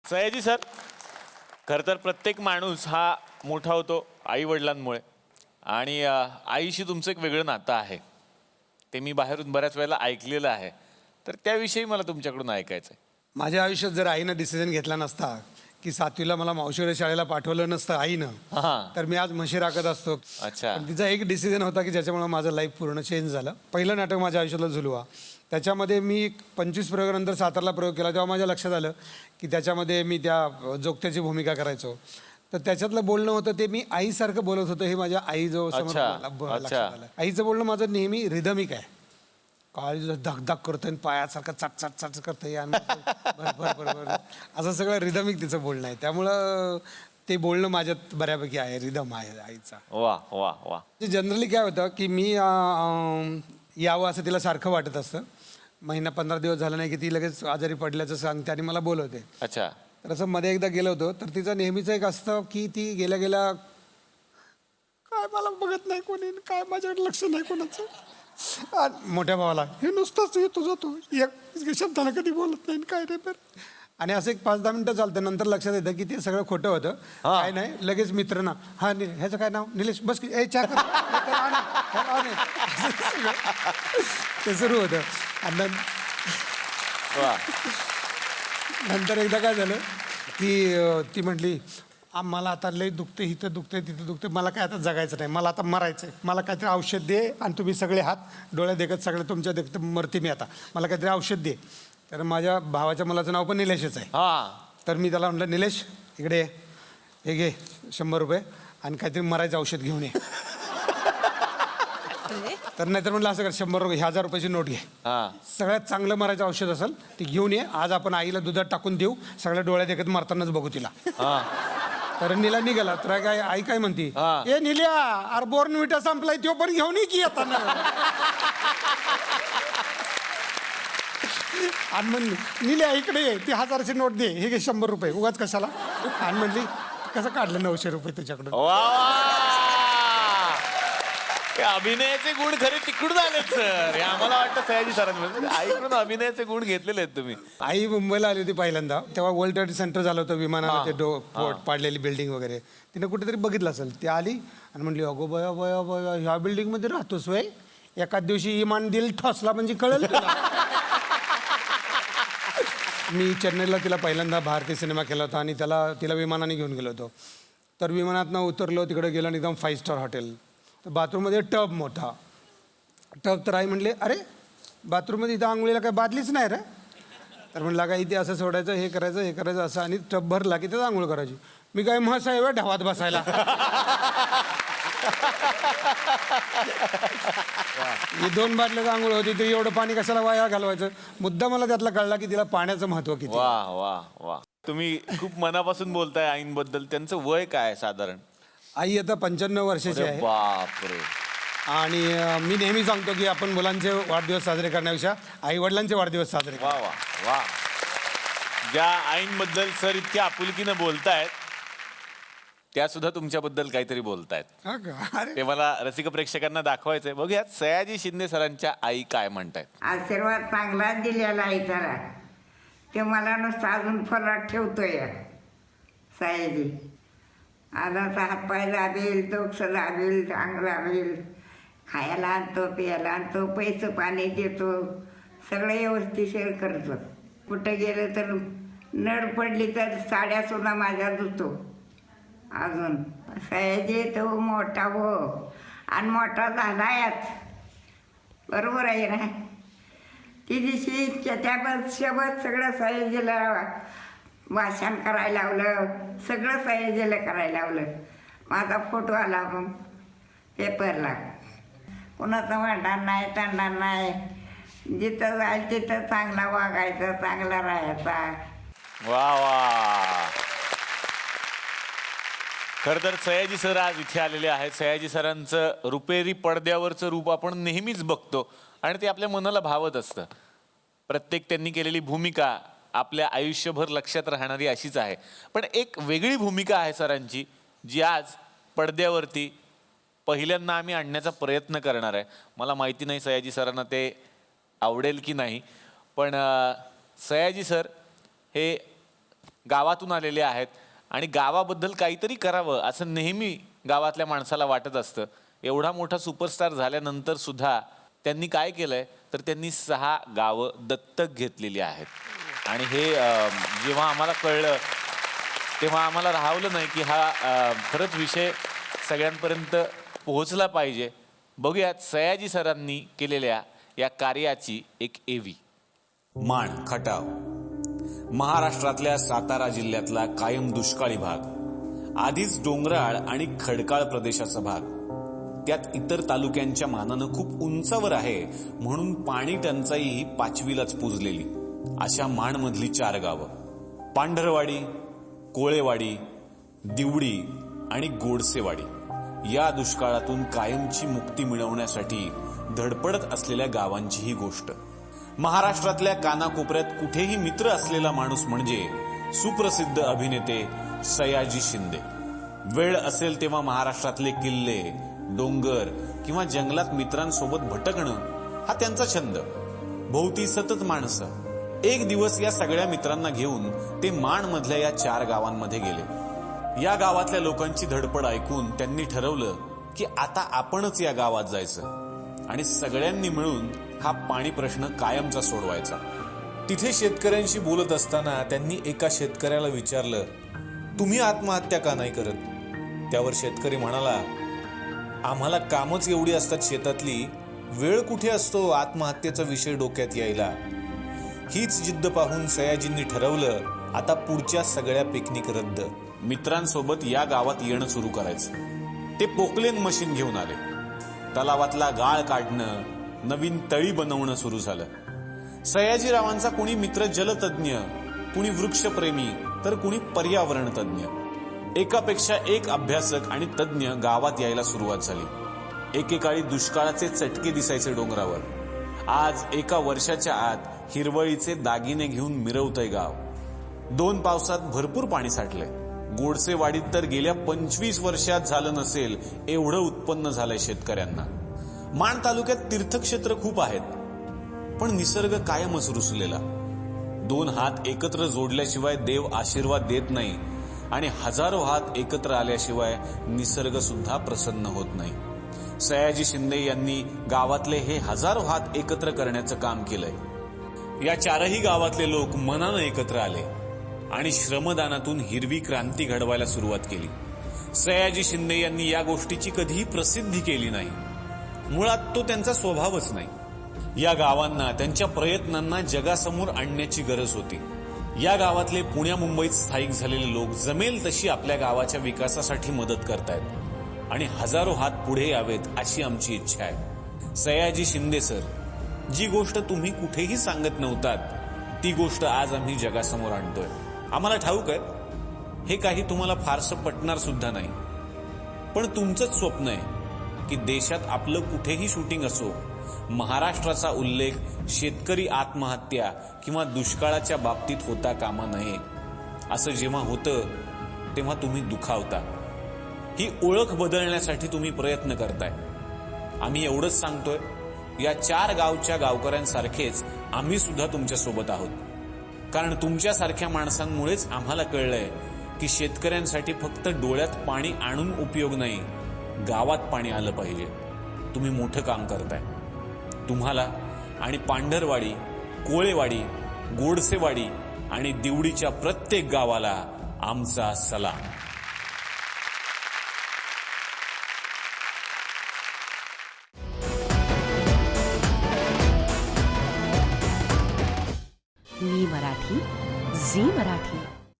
Sayaji sir, खरं तर प्रत्येक माणूस हा मोठा होतो आई वडिलांमुळे आणि आईशी तुमचं एक वेगळं नातं आहे. ते मी बाहेरून बऱ्याच वेळेला ऐकलेलं आहे. तर त्याविषयी मला तुमच्याकडून ऐकायचं आहे. माझ्या आयुष्यात जर आईनं डिसिजन घेतला नसता की 7वीला मला मावशीच्या शाळेला पाठवलं नसतं आईनं, हां. तर मी आज म्हशी राखत असतो. अच्छा. पण तिचा एक डिसिजन होता की ज्याच्यामुळे माझं लाईफ पूर्ण चेंज झालं. पहिलं नाटक माझ्या आयुष्यातलं झुलवा, त्याच्यामध्ये मी 25 प्रयोगानंतर सातारला प्रयोग केला तेव्हा माझ्या लक्षात आलं की त्याच्यामध्ये मी त्या जोगत्याची भूमिका करायचो. तर त्याच्यातलं बोलणं होतं ते मी आईसारखं बोलत होतो हे माझ्या आईजवळ लक्षात आलं. आईचं बोलणं माझं नेहमी रिदमिक आहे. काळी धकधक करतोय पायासारखं चट चट चट करतोय आणि बरोबर असं सगळं रिदमिक तिचं बोलणं आहे. त्यामुळं ते बोलणं माझ्यात बऱ्यापैकी आहे, रिदम आहे आईचा. वा वा वा. जनरली काय होतं की मी यावं असं तिला सारखं वाटत असतं. महिना 15 दिवस झाला नाही की ती लगेच आजारी पडल्याचं सांगते आणि मला बोलवते. अच्छा. तर असं मध्ये एकदा गेलो होतो तर तिचं नेहमीच एक असतं की ती गेल्या गेल्या काय मला बघत नाही कोणी, काय माझ्याकडे लक्ष नाही कोणाचं. आणि मोठ्या भावाला हे नुसतंच येतो जातो, एक शब्दाला कधी बोलत नाही काय रे बरं. आणि असं एक 5-10 मिनटं चालतं, नंतर लक्षात येतं की ते सगळं खोटं होतं. काय नाही, लगेच मित्र ना, हा ह्याचं काय नाव निलेश, बस ए चहा कर. ते सुरू होतं. आणि वा. नंतर एकदा काय झालं की ती म्हटली मला आता लई दुखते, इथं दुखते तिथं दुखते, मला काय आता जगायचं नाही, मला आता मरायचं आहे, मला काहीतरी औषध दे आणि तुम्ही सगळे हात डोळ्या देखत सगळे तुमच्या देखत मरते मी आता, मला काहीतरी औषध दे. तर माझ्या भावाच्या मुलाचं नाव पण निलेशच आहे. तर मी त्याला म्हटलं निलेश इकडे ये, हे घे 100 रुपये आणि काहीतरी मरायचं औषध घेऊन ये. तर नाहीतर म्हटलं असं कर 100 रुपये 1000 रुपयाची नोट घे, सगळ्यात चांगलं मरायचं औषध असेल ती घेऊन ये, आज आपण आईला दुधात टाकून देऊ, सगळ्या डोळ्या देखत मरतानाच बघू तिला. तर नीला निघाला तर काय आई काय म्हणती, ए निल्या अरे बोर्नविटा संपलाय तो पण घेऊन ये की येताना. आणि म्हणली निल्या इकडे ये, ती 1000ची नोट दे, हे घे 100 रुपये उगाच कशाला. आणि म्हणली कसं काढलं 900 रुपये तुझ्याकडून. अभिनयाचे गुण खरे तिकडून आलेत सर. हे आम्हाला वाटतं सयाजी सरांमध्ये आईकडून अभिनयाचे गुण घेतलेले आहेत तुम्ही. आई मुंबईला आली होती पहिल्यांदा, तेव्हा वर्ल्ड ट्रेड सेंटर झालं होतं, विमानाला ते पाडलेली बिल्डिंग वगैरे, तिने कुठेतरी बघितलं असेल. ती आली आणि म्हणली अगो बया बया बया ह्या बिल्डिंगमध्ये राहतोस वय, एखाद दिवशी इमान दिल ठसला म्हणजे कळेल तुला. मी चेन्नईला तिला पहिल्यांदा भारतीय सिनेमा केला होता आणि तिला विमानाने घेऊन गेलो होतो. तर विमानातनं उतरलो, तिकडे गेलो आणि एकदम 5 स्टार हॉटेल. तर बाथरूममध्ये टब मोठा टब. तर आई म्हणले अरे बाथरूममध्ये इथं आंघोळीला काय बादलीच नाही रे. तर म्हणलं काय इथे असं सोडायचं, हे करायचं असं, आणि टब भरला की त्यात आंघोळ करायची. मी काय म्हस आहे व ढवात बसायला. ही 2 बाटल्याचं आंघोळ होती तरी एवढं पाणी कशाला वाया घालवायचं. मुद्दा मला त्यातला कळला की तिला पाण्याचं महत्व किती. वा वा वा. तुम्ही खूप मनापासून बोलताय आईंबद्दल. त्यांचं वय काय साधारण? आई आता 95 वर्षाची आहे. बापरे. आणि मी नेहमी सांगतो की आपण मुलांचे वाढदिवस साजरे करण्यापेक्षा आई वडिलांचे वाढदिवस साजरे. वा वा वा. ज्या आईंबद्दल सर इतक्या आपुलकीनं बोलतायत त्या सुद्धा तुमच्याबद्दल काहीतरी बोलतायत. ते मला रसिक प्रेक्षकांना दाखवायचंय. बघूयात सयाजी शिंदे सरांच्या आई काय म्हणतायत. आशीर्वाद चांगला दिलेला आहे त्याला, ते मला नुसतं अजून फराट ठेवतोय सयाजी. आधाचा हातपाय दाबेल, डोकसं दाबेल, अंग दाबेल, खायला आणतो, प्यायला आणतो, पैसे पाणी देतो, सगळं व्यवस्थिशीर करतो. कुठं गेलं तर नड पडली तर साड्या सुद्धा माझ्या धुतो. अजून सयाजी तो मोठा हो आणि मोठा झालायाच, बरोबर आहे ना. ती दिवशी त्याबद्दल शब्द सगळं सयाजीला भाषण करायला लावलं, सगळं सयाजीला करायला लावलं. माझा फोटो आला मग पेपरला. कुणाचं भांडण नाही, तंडण नाही, जिथं जाईल तिथं चांगला वागायचं, चांगला राहायचा. वा वा. खरं तर सयाजी सर आज इथे आलेले आहेत. सयाजी सरांचं रुपेरी पडद्यावरचं रूप आपण नेहमीच बघतो आणि ते आपल्या मनाला भावत असतं. प्रत्येक त्यांनी केलेली भूमिका आपल्या आयुष्यभर लक्षात राहणारी अशीच आहे. पण एक वेगळी भूमिका आहे सरांची, जी आज पडद्यावरती पहिल्यांदा आम्ही आणण्याचा प्रयत्न करणार आहे. मला माहिती नाही सयाजी सरांना ते आवडेल की नाही, पण सयाजी सर हे गावातून आलेले आहेत आणि गावाबद्दल काहीतरी करावं असं नेहमी गावातल्या माणसाला वाटत असतं. एवढा मोठा सुपरस्टार झाल्यानंतर सुद्धा त्यांनी काय केलंय तर त्यांनी 6 गावं दत्तक घेतलेली आहेत. आणि हे जेव्हा आम्हाला कळलं तेव्हा आम्हाला राहवलं नाही की हा खरंच विषय सगळ्यांपर्यंत पोहोचला पाहिजे. बघूयात सयाजी सरांनी केलेल्या या कार्याची एक एवी. माण खटाव महाराष्ट्रातल्या सातारा जिल्ह्यातला कायम दुष्काळी भाग, आधीच डोंगराळ आणि खडकाळ प्रदेशाचा भाग, त्यात इतर तालुक्यांच्या मानानं खूप उंचावर आहे म्हणून पाणी टंचाई ही 5वीलाच पुजलेली. अशा माणमधली 4 गावं पांढरवाडी, कोळेवाडी, दिवडी आणि गोडसेवाडी या दुष्काळातून कायमची मुक्ती मिळवण्यासाठी धडपडत असलेल्या गावांची ही गोष्ट. महाराष्ट्रातल्या कानाकोपऱ्यात कुठेही मित्र असलेला माणूस म्हणजे सुप्रसिद्ध अभिनेते सयाजी शिंदे. वेळ असेल तेव्हा महाराष्ट्रातले किल्ले, डोंगर किंवा जंगलात मित्रांसोबत भटकणं हा त्यांचा छंद. भोवती सतत माणसं. एक दिवस या सगळ्या मित्रांना घेऊन ते माणमधल्या या 4 गावांमध्ये गेले. या गावातल्या लोकांची धडपड ऐकून त्यांनी ठरवलं की आता आपणच या गावात जायचं आणि सगळ्यांनी मिळून हा पाणी प्रश्न कायमचा सोडवायचा. तिथे शेतकऱ्यांशी बोलत असताना त्यांनी एका शेतकऱ्याला विचारलं, तुम्ही आत्महत्या का नाही करत? त्यावर शेतकरी म्हणाला, आम्हाला कामच एवढी असतात शेतातली, वेळ कुठे असतो आत्महत्येचा विषय डोक्यात यायला. हीच जिद्द पाहून सयाजींनी ठरवलं, आता पुढच्या सगळ्या पिकनिक रद्द. मित्रांसोबत या गावात येणं सुरू करायचं. ते पोकलेन मशीन घेऊन आले. तलावातला गाळ काढणं, नवीन तळी बनवणं सुरू झालं. सयाजीरावांचा कुणी मित्र जलतज्ञ, कुणी वृक्षप्रेमी तर कुणी पर्यावरण तज्ञ. एकापेक्षा एक अभ्यासक आणि तज्ञ गावात यायला सुरुवात झाली. एकेकाळी दुष्काळाचे चटके दिसायचे डोंगरावर. आज एका वर्षाच्या आत हिरवळीचे दागिने घेऊन मिरवतंय गाव. 2 पावसात भरपूर पाणी साठलंय. गोडसेवाडीत तर गेल्या 25 वर्षात झालं नसेल एवढं उत्पन्न झालंय शेतकऱ्यांना. माण तालुक्यात तीर्थक्षेत्र खूप आहेत, पण निसर्ग कायमच रुसलेला. 2 हात एकत्र जोडल्याशिवाय देव आशीर्वाद देत नाही आणि हजारो हात एकत्र आल्याशिवाय निसर्ग सुद्धा प्रसन्न होत नाही. सयाजी शिंदे यांनी गावातले हे हजारो हात एकत्र करण्याचं काम केलंय. या 4ही गावातले लोक मनानं एकत्र आले आणि श्रमदानातून हिरवी क्रांती घडवायला सुरुवात केली. सयाजी शिंदे यांनी या गोष्टीची कधीही प्रसिद्धी केली नाही. मुळात तो त्यांचा स्वभावच नाही. या गावांना त्यांच्या प्रयत्नांना जगासमोर आणण्याची गरज होती. या गावातले पुण्या मुंबईत स्थायिक झालेले लोक जमेल तशी आपल्या गावाच्या विकासासाठी मदत करतायत आणि हजारो हात पुढे यावेत अशी आमची इच्छा आहे. सयाजी शिंदे सर, जी गोष्ट तुम्ही कुठेही सांगत नव्हतात ती गोष्ट आज आम्ही जगासमोर आणतोय. आम्हाला ठाऊक आहे हे काही तुम्हाला फारसं पटणार सुद्धा नाही, पण तुमचंच स्वप्न आहे की देशात आपलं कुठेही शूटिंग असो, महाराष्ट्राचा उल्लेख शेतकरी आत्महत्या किंवा दुष्काळाच्या बाबतीत होता कामा नये. असं जेव्हा होतं तेव्हा तुम्ही दुखावता. ही ओळख बदलण्यासाठी तुम्ही प्रयत्न करताय. आम्ही एवढंच सांगतोय, या 4 गावच्या गावकऱ्यांसारखेच आम्ही सुद्धा तुमच्या सोबत आहोत. कारण तुमच्यासारख्या माणसांमुळेच आम्हाला कळलंय की शेतकऱ्यांसाठी फक्त डोळ्यात पाणी आणून उपयोग नाही, गावात पाणी आलं पाहिजे. तुम्ही मोठं काम करताय. तुम्हाला आणि पांढरवाडी, कोळेवाडी, गोडसेवाडी आणि दिवडीच्या प्रत्येक गावाला आमचा सलाम. मी मराठी, झी मराठी.